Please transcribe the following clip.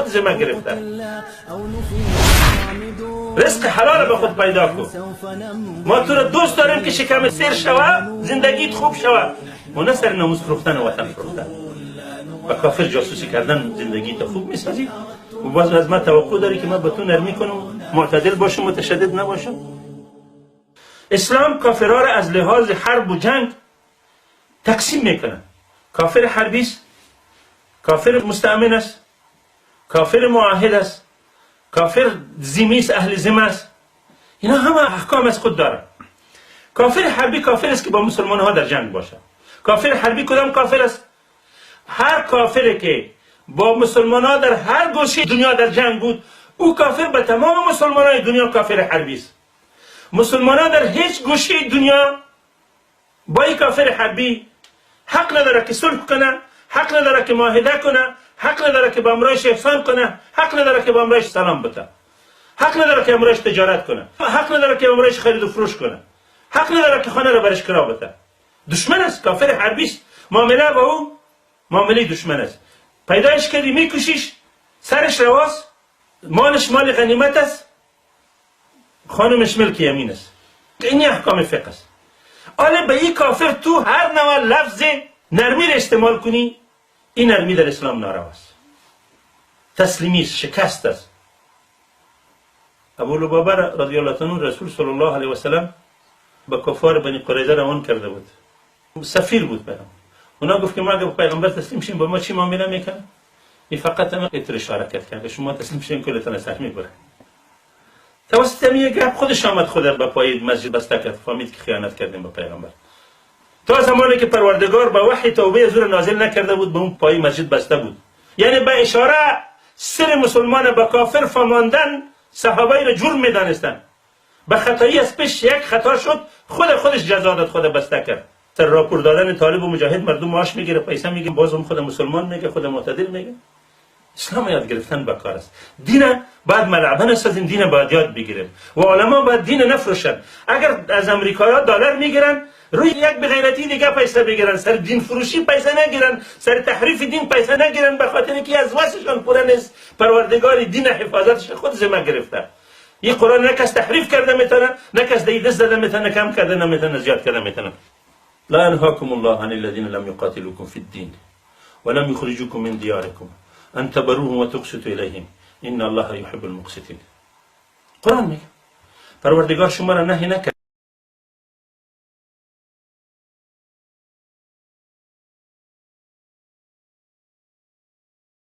خود زمه گرفته. رزق حلال به خود پیدا کن. ما تو را دوست داریم که شکم سیر شوه، زندگیت خوب شوه، و نه سر ناموس فروختن و وطن فروختن و کافر جاسوسی کردن زندگیت خوب میسازی. و باز از ما توقع داری که من با تو نرمی کنم، معتدل باشم، متشدد نباشم. اسلام کافرها را از لحاظ حرب و جنگ تقسیم میکنه. کافر حربی است، کافر مستأمن است، کافر معاهد است، کافر ذمه است، اهل ذمه است. اینا همه احکام از خود داره. کافر حربی کافر است که با مسلمان ها در جنگ باشه. کافر حربی کدام کافر است؟ هر کافری که با مسلمان ها در هر گوشه دنیا در جنگ بود، او کافر به تمام مسلمان های دنیا کافر حربی است. مسلمان ها در هیچ گوشه دنیا با این کافر حربی حق نداره که صلح کنه، حق نداره که معاهده کنه، حق نداره که با امرایش احسان کنه، حق نداره که با امرایش سلام بده، حق نداره که امرایش تجارت کنه، حق نداره که امرایش خرید و فروش کنه، حق نداره که خانه را برش کرا بده. دشمن است، کافر حربی است. معامله با او معامله دشمن است. پیدایش کردی میکشیش، سرش رواست، مالش مال غنیمت است، خانمش ملک یمین است. این احکام فقه است. حالا به این کافر تو هر نوع لفظ نرمی را استعمال کنی، این نرمی در اسلام نارواست، تسلیمی است، شکست است. ابو لبابه رضی الله عنه رسول صلی الله علیه و سلم به کفار بنی قریظه روان کرده بود. سفیر بود پیغمبر. اونا گفت که ما اگه پیغمبر تسلیم شیم با ما چی معامله میکنه؟ این فقط هم اتر اشاره کرد که شما تسلیم شین کلتون از سر میبره. توسط همین گپ خودش آمد خود به پای مسجد بسته کرد، فهمید که خیانت کردیم به پیغمبر. تا زمانی که پروردگار با وحی توبه زور نازل نکرده بود، به اون پای مسجد بسته بود. یعنی به اشاره سر مسلمان به کافر فهماندن صحابه را جرم میدانستند. به خطایی از پیش یک خطا شد، خودش جزا داد، خود بسته کرد. سر راپور دادن طالب و مجاهد مردم معاش میگیره، پیسه میگه، بازم خود مسلمان میگه، خود معتدل میگه. اسلام یاد گرفتن به کار است. دین بعد ملعبه نسازیم، دین باید یاد بگیریم و علما باید دین نفروشن. اگر از امریکایی‌ها دلار میگیرن، روی یک بغیرتی دیگه پیسه بگیرن، سر دین فروشی پیسه نگیرن، سر تحریف دین پیسه نگیرن، به خاطر اینکه از واسشان پوره نیست. پروردگار دین حفاظتش خود ذمه گرفته. این قرآن نه کس تحریف کرده میتونه، نه کس دست زده میتونه، کم کرده نمیتونه، زیاد کرده میتونه. لا ينهاكم الله عن الذين لم يقاتلوكم في الدين ولم يخرجوكم من دياركم ان تبروهم وتقسطوا اليهم ان الله يحب المقسطين. قرآن میگه پروردگار شما را نهی نکرد